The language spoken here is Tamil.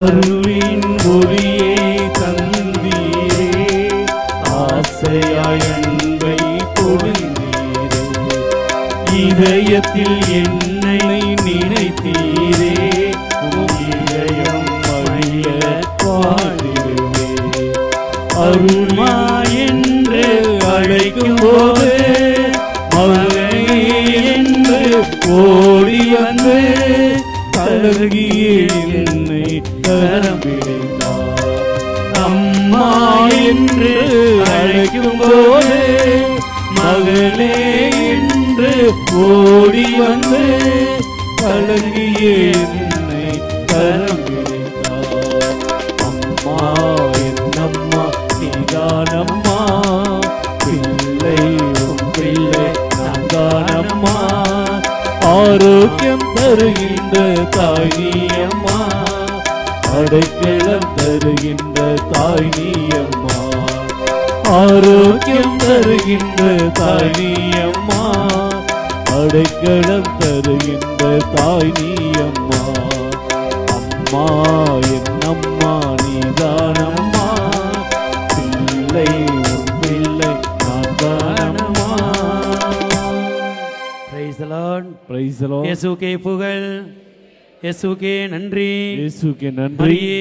அருளின் ஒளியை தந்தீரே, ஆசையாய் அன்பை பொழிந்தீரே, இதயத்தில் என்னை நினைத்தீரே, உம் இதயம் மகிழ பாடிடுவே. அருள்மா என்று அழைக்கும் போது மகனே என்று ஓடி வந்து கலகிய என்னை கரம் பிடித்தார். அம்மா என்று அழைக்கும் போது மகளே என்று ஓடி வந்து கலகிய என்னை கரம் பிடித்தார். அம்மா என்னம்மா நீதானம்மா, பிள்ளை உன் பிள்ளை நான்தானம்மா, ஆரோக்கியம் தருகின்ற தாய் நீயம்மா, அடைக்கலம் தருகின்ற தாய் நீயம்மா, ஆரோக்கியம் தருகின்ற தாய் நீயம்மா, அடைக்கலம் தருகின்ற தாய் நீயம்மா. அம்மா என்னம்மா நீதானம்மா, பிள்ளை உன் பிள்ளை நான்தானம்மா. Praise the Lord. Praise the Lord. இயேசுவுக்கே புகழ், இயேசுவுக்கே நன்றி, இயேசுவுக்கே நன்றி. மரியே